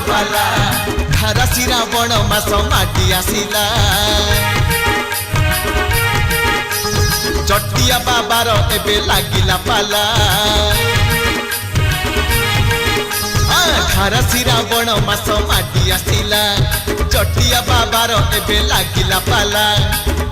पाला धारासी रावण मास माटी आसिला जटिया बाबार एबे लागिला पाला धारासी रावण मास माटी आसिला जटिया बाबार एबे लागिला पाला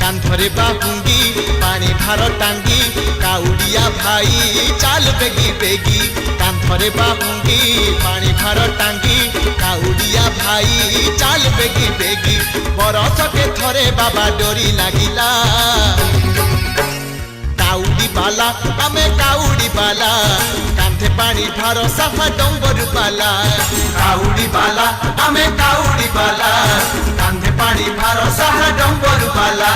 कांधरे बाबुंगी पानी भार टांगी काउडिया भाई चाल बेगी बेगी कांधरे बाबुंगी पानी भार टांगी काउडिया भाई चाल बेगी बेगी बरस के थरे बाबा डोरी लागिला काउडी बाला आमे काउडी बाला कांधे पानी भार साफा डंबर बाला काउडी बाला आमे काउडी बाला कांधे पानी भार साफा डंबर बाला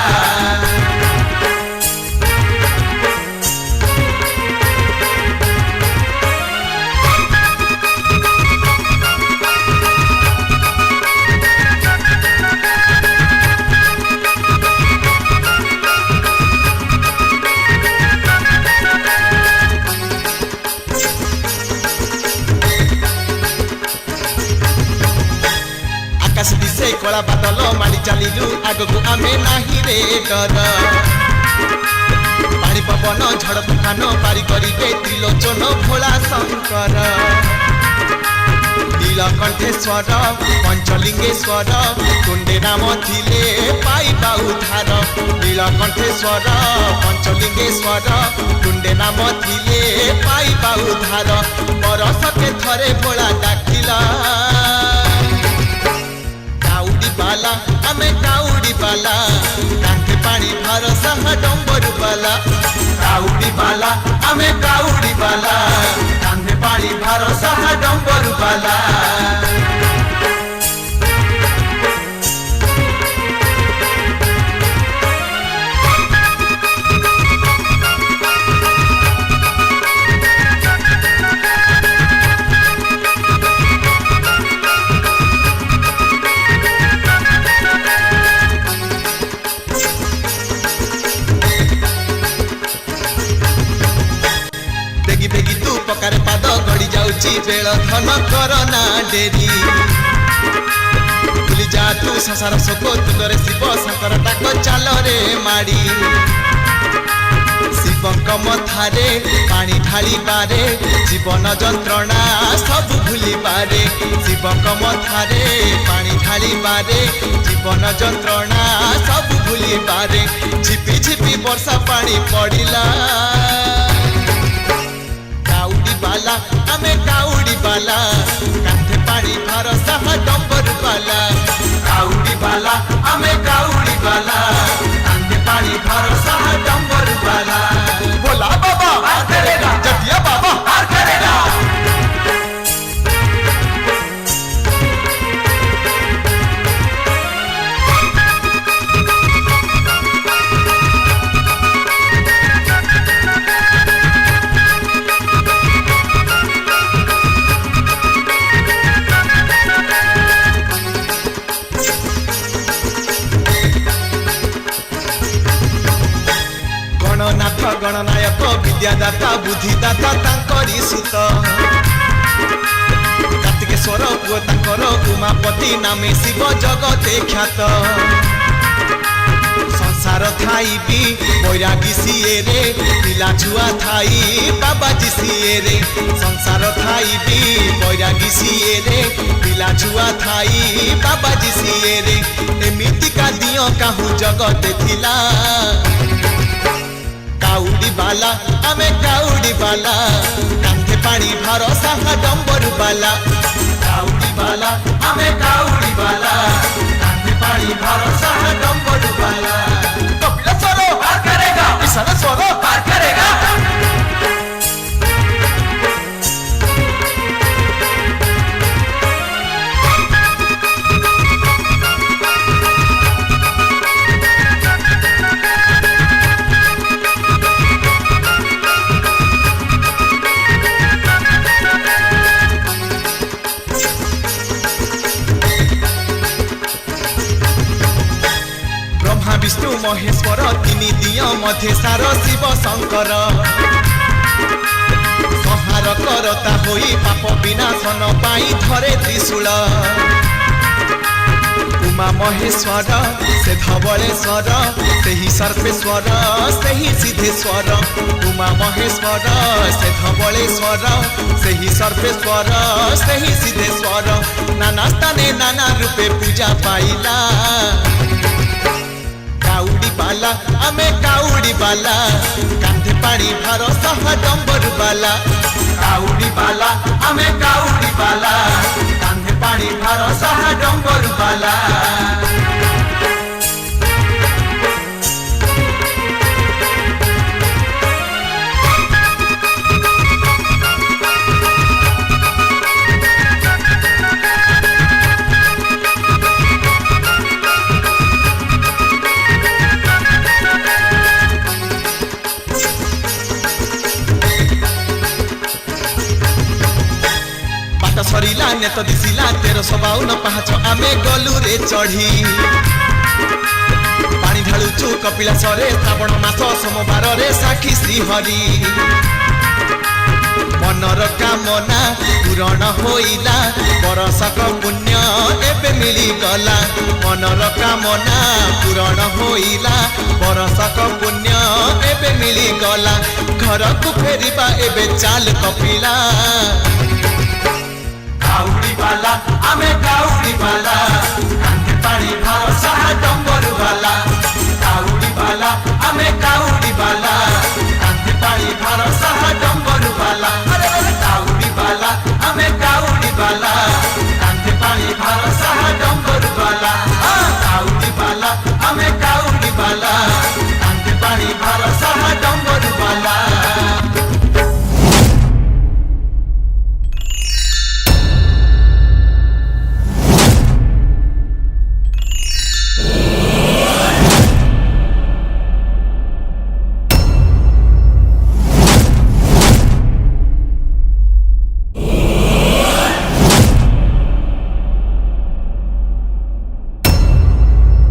आकाश दिशे कला बादल माड़ी चलू आगक आमे नाही रे डर पानी पवन झड़ तुफान पारी करिबे त्रिलोचन भोला शंकर नीलकंठेश्वर पंचलिंगेश्वर कुंडे नाम थिले पाइबा उद्धार नीलकंठेश्वर पंचलिंगेश्वर कुंडे नाम थिले पाइबा उद्धार बरस के थरे भोला डाकिला बाला आमे काउडी बाला कांधे पानी भार साहा डंबर बाला काउडी बाला आमे काउडी बाला कांधे पानी भार साहा डंबर बाला पकार पाद गड़ी जाउची बेल धन करना डेरी भूली जा तू संसार शोक तुलरे शिव शंकर डाक चाल रे माड़ी शिवक मथारे पानी ढाली बारे जीवन जंत्रणा सब भूली बारे शिवक मथारे पानी ढाली बारे जीवन जंत्रणा सब भूली बारे झिपी झिपी वर्षा पानी पड़िला बाला आमे काउडी बाला कांधे पानी भार साहा डंबर बाला काउडी बाला आमे काउडी बाला कांधे पानी भार साहा डंबर बाला भोला बाबा पार करेगा जटिया बाबा पार करेगा गणनायक विद्यादाता बुद्धिदाता तांकरी सुत कार्तिकेश्वर पुओ तांकर उमापति नामे शिव जगते ख्यात संसार थाई भी बैरागी सीए रे पिला छुआ थाई बाबाजी सीए रे संसार थाई भी बैरागी सीए रे पिला छुआ थाई बाबाजी सीए रे एमिति का दियो काहू जगते थिला काउडी बाला आमे काउडी बाला कांधे पानी भार साहा डंबर बाला काउडी बाला आमे काउडी बाला कांधे पानी भार साहा डंबर बाला कपिलेश्वर पार करेगा ईशानेश्वर पार करेगा विष्णु महेश्वर तीन दिय मध्य सार शिव शंकर संहार करता होई पाप विनाशन पाई धरे त्रिशूल उमा महेश्वर से धवलेश्वर से ही सर्पेश्वर से ही सिद्धेश्वर उमा महेश्वर से धवलेश्वर से ही सर्पेश्वर से ही सिद्धेश्वर नाना स्थाने नाना रूपे पूजा पाइला काउडी बाला आमे काउडी बाला कांधे पानी भार सह डंबरू बाला काउडी बाला आमे काउडी बाला कांधे पानी भार सह डंबरू बाला सरीला नेत दिसिला 1352 पाहाच आमे गलु रे चढ़ी पानी ढालुचु कपिलासरे श्रावण मास सोमवार रे साखी श्रीहरि मनर कामना पूरण होइला बरसक पुण्य एबे मिली गला मनर कामना पूरण होइला बरसक पुण्य एबे मिली गला घर को फेरिबा एबे चाल कपिला काउडी बाला आमे काउडी बाला कांधे पानी भार सह डंबरू बाला काउडी बाला आमे काउडी बाला कांधे पानी भार सह